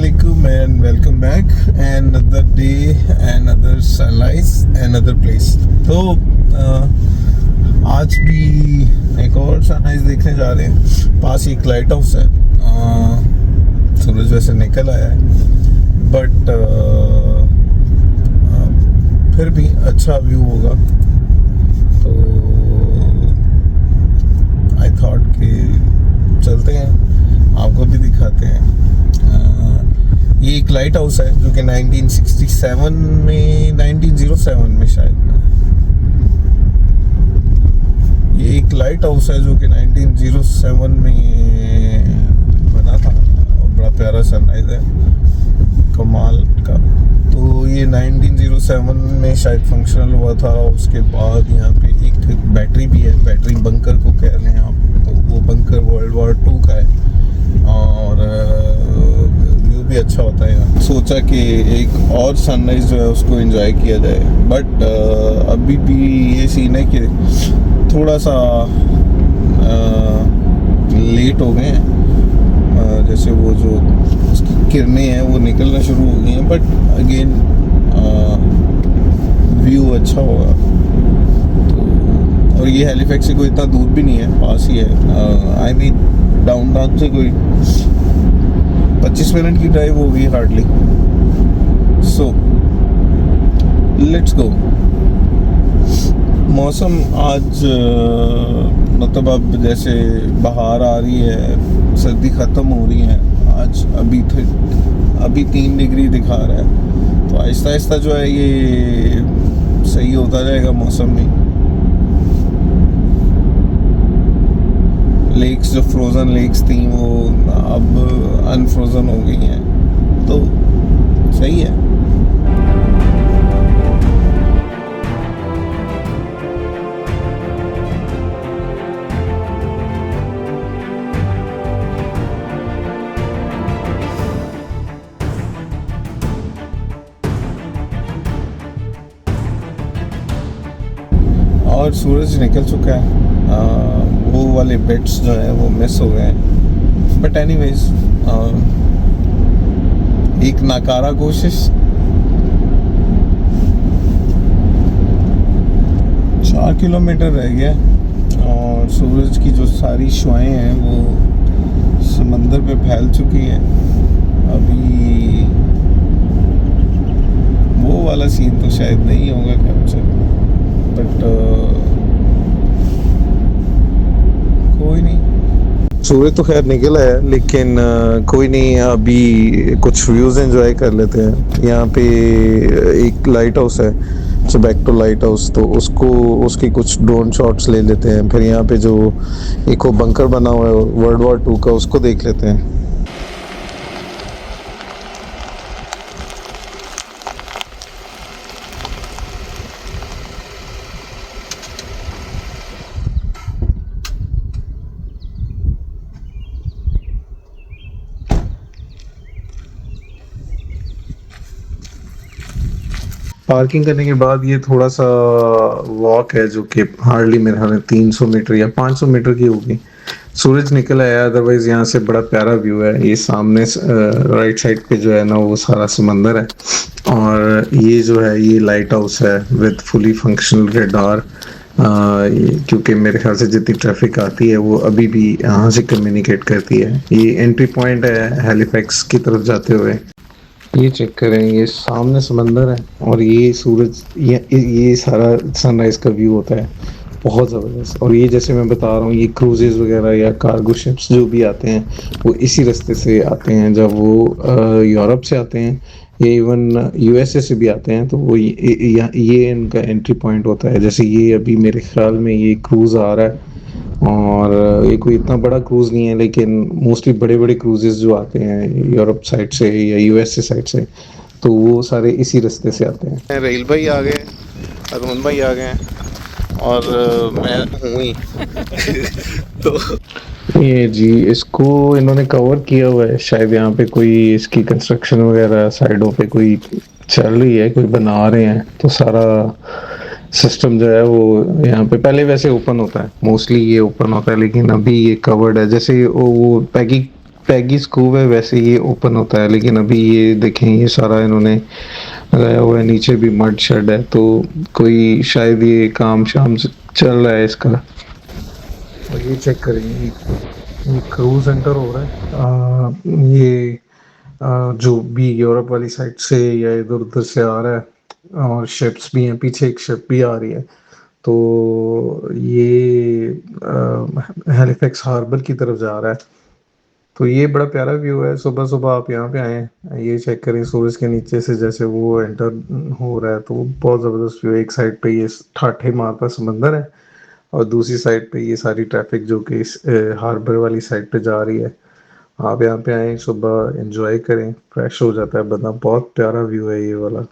Assalamualaikum and welcome back. Another day, another sunrise, another place. तो आज भी एक और सनराइज देखने जा रहे हैं. पास ही एक लाइट हाउस है. सूरज वैसे निकल आया है बट फिर भी अच्छा व्यू होगा. तो आई थॉट कि चलते हैं, आपको भी दिखाते हैं. ये एक लाइट हाउस है जो कि 1967 में 1907 में शायद ये एक लाइट हाउस है जो कि 1907 में बना था. बड़ा प्यारा सनराइज है, कमाल का. तो ये 1907 में शायद फंक्शनल हुआ था. उसके बाद यहाँ पे एक बैटरी भी है, बैटरी बंकर को कह रहे हैं आप. तो वो बंकर वर्ल्ड वॉर 2 का है और व्यू भी अच्छा होता है यहाँ. सोचा कि एक और सनराइज जो है उसको एंजॉय किया जाए. बट अभी भी ये सीन है कि थोड़ा सा लेट हो गए हैं. जैसे वो जो उसकी किरणें हैं वो निकलना शुरू हो गई हैं. बट अगेन व्यू अच्छा होगा. तो और ये हैलीफैक्स से कोई इतना दूर भी नहीं है, पास ही है. आई मीन डाउनटाउन से कोई 25 मिनट की ड्राइव होगी हार्डली. So let's go. मौसम आज मतलब अब जैसे बाहर आ रही है, सर्दी ख़त्म हो रही है. आज अभी 3 डिग्री दिखा रहा है. तो आहिस्ता आहिस्ता जो है ये सही होता जाएगा मौसम में. लेक्स जो फ्रोज़न लेक्स थी वो अब अनफ्रोज़न हो गई हैं. तो सही है. और सूरज निकल चुका है. वो वाले बेट्स जो है वो मिस हो गए हैं. बट एनीवेज एक नाकारा कोशिश. 4 किलोमीटर रह गया और सूरज की जो सारी शुआएं हैं वो समंदर पे फैल चुकी हैं. अभी वो वाला सीन तो शायद नहीं होगा कैप्चर. बट कोई नहीं. सूरज तो खैर निकला है लेकिन कोई नहीं. अभी कुछ व्यूज़ एंजॉय कर लेते हैं. यहाँ पे एक लाइट हाउस है, so back to lighthouse. तो उसकी कुछ ड्रोन शॉट्स ले लेते हैं. फिर यहाँ पे जो एक वो बंकर बना हुआ है वर्ल्ड वॉर 2 का, उसको देख लेते हैं. पार्किंग करने के बाद ये थोड़ा सा वॉक है जो कि हार्डली मेरे ख्याल में 300 मीटर या 500 मीटर की होगी. सूरज निकल आया. अदरवाइज यहाँ से बड़ा प्यारा व्यू है. ये सामने राइट साइड पे जो है ना वो सारा समंदर है. और ये जो है ये लाइट हाउस है विद फुली फंक्शनल रेडार. क्योंकि मेरे ख्याल से जितनी ट्रैफिक आती है वो अभी भी यहाँ से कम्युनिकेट करती है. ये एंट्री पॉइंट है हैलीफैक्स की तरफ जाते हुए. ये चेक करें, ये सामने समंदर है और ये सूरज, ये सारा सनराइज का व्यू होता है. बहुत ज़बरदस्त. और ये जैसे मैं बता रहा हूँ, ये क्रूजेज़ वगैरह या कार्गो शिप्स जो भी आते हैं वो इसी रास्ते से आते हैं. जब वो यूरोप से आते हैं या इवन यूएसए से भी आते हैं तो वो ये इनका एंट्री पॉइंट होता है. जैसे ये अभी मेरे ख्याल में ये क्रूज़ आ रहा है और ये कोई इतना बड़ा क्रूज़ नहीं है लेकिन मोस्टली बड़े बड़े क्रूजेज़ जो आते हैं यूरोप साइड से या यूएसए साइड से तो वो सारे इसी रास्ते से आते हैं. रेल भाई आ गए, अरुण भाई आ गए और मैं हूँ ही. तो ये जी इसको इन्होंने कवर किया हुआ है. शायद यहाँ पे कोई इसकी कंस्ट्रक्शन वगैरह साइडों पे कोई चल रही है, कोई बना रहे हैं. तो सारा सिस्टम जो है वो यहाँ पे पहले वैसे ओपन होता है, मोस्टली ये ओपन होता है लेकिन अभी ये कवर्ड है. जैसे वो पैकी पैगी स्कूप है वैसे ये ओपन होता है, लेकिन अभी ये देखें ये सारा इन्होंने लगाया हुआ है, नीचे भी मड शेड है, तो कोई शायद ये काम शाम से चल रहा है इसका। और ये चेक करेंगे, ये क्रूज एंटर हो रहा है। ये जो भी यूरोप वाली साइड से या इधर उधर से आ रहा है, और शिप्स भी हैं, पीछे एक शिप भी आ रही है। तो ये हैलिफैक्स हार्बर की तरफ जा रहा है। तो ये बड़ा प्यारा व्यू है, सुबह सुबह आप यहाँ पे आए हैं, ये चेक करें सूरज के नीचे से जैसे वो एंटर हो रहा है, तो वो बहुत ज़बरदस्त व्यू है। एक साइड पे ये ठाठे मारता समंदर है, और दूसरी साइड पे ये सारी ट्रैफिक जो कि इस हार्बर वाली साइड पे जा रही है। आप यहाँ पे आए, सुबह एंजॉय करें, फ्रेश हो जाता है बंदा। बहुत प्यारा व्यू है ये वाला।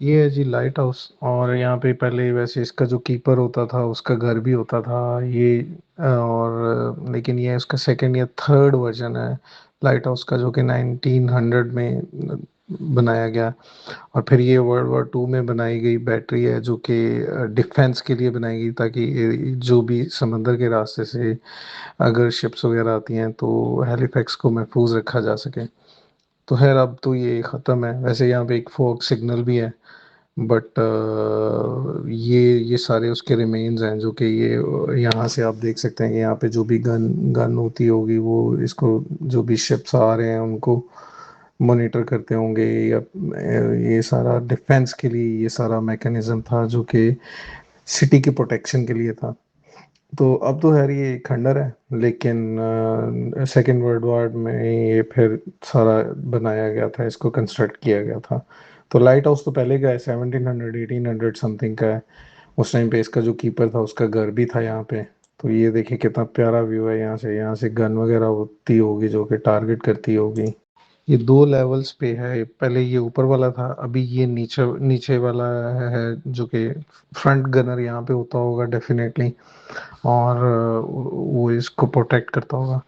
ये है जी लाइट हाउस, और यहाँ पे पहले वैसे इसका जो कीपर होता था उसका घर भी होता था ये। और लेकिन ये इसका सेकंड या थर्ड वर्जन है लाइट हाउस का, जो कि 1900 में बनाया गया। और फिर ये वर्ल्ड वॉर टू में बनाई गई बैटरी है, जो कि डिफेंस के लिए बनाई गई, ताकि जो भी समंदर के रास्ते से अगर शिप्स वगैरह आती हैं तो हेलिफैक्स को महफूज रखा जा सके। तो खैर अब तो ये ख़त्म है। वैसे यहाँ पे एक फोक सिग्नल भी है, बट ये सारे उसके रिमेन्स हैं, जो कि ये यहाँ से आप देख सकते हैं कि यहाँ पे जो भी गन गन होती होगी वो इसको, जो भी शिप्स आ रहे हैं उनको मॉनिटर करते होंगे, या ये सारा डिफेंस के लिए ये सारा मैकेनिज्म था जो कि सिटी के प्रोटेक्शन के लिए था। तो अब तो खैर ये खंडर है, लेकिन सेकेंड वर्ल्ड वॉर में ये फिर सारा बनाया गया था, इसको कंस्ट्रक्ट किया गया था। तो लाइट हाउस तो पहले का है, 1700 1800 समथिंग का है। उस टाइम पे इसका जो कीपर था उसका घर भी था यहाँ पे। तो ये देखिए कितना प्यारा व्यू है, यहाँ से गन वगैरह होती होगी जो कि टारगेट करती होगी। ये दो लेवल्स पे है, पहले ये ऊपर वाला था, अभी ये नीचे नीचे वाला है, जो कि फ्रंट गनर यहाँ पे होता होगा डेफिनेटली, और वो इसको प्रोटेक्ट करता होगा।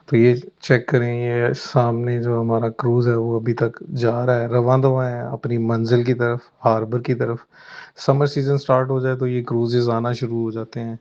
तो ये चेक करें, ये सामने जो हमारा क्रूज है वो अभी तक जा रहा है, रवां दवा है अपनी मंजिल की तरफ, हार्बर की तरफ। समर सीजन स्टार्ट हो जाए तो ये क्रूजेज आना शुरू हो जाते हैं।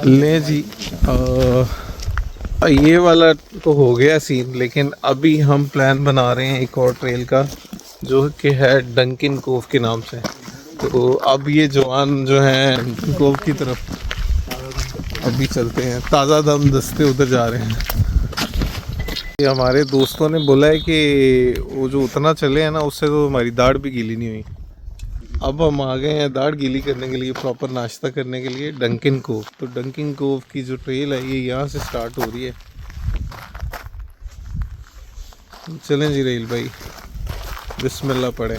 ले जी। ये वाला तो हो गया सीन, लेकिन अभी हम प्लान बना रहे हैं एक और ट्रेल का, जो कि है डंकिन कोव के नाम से। तो अब ये जवान जो हैं डंकिन कोव की तरफ अभी चलते हैं, ताज़ा दम दस्ते उधर जा रहे हैं। ये हमारे दोस्तों ने बोला है कि वो जो उतना चले हैं ना, उससे तो हमारी दाढ़ भी गीली नहीं हुई। अब हम आ गए हैं दाढ़ गीली करने के लिए, प्रॉपर नाश्ता करने के लिए डंकिन कोव। तो डंकिन कोव की जो ट्रेल है ये यहाँ से स्टार्ट हो रही है। चलें जी रेल भाई, बिस्मिल्लाह पढ़े।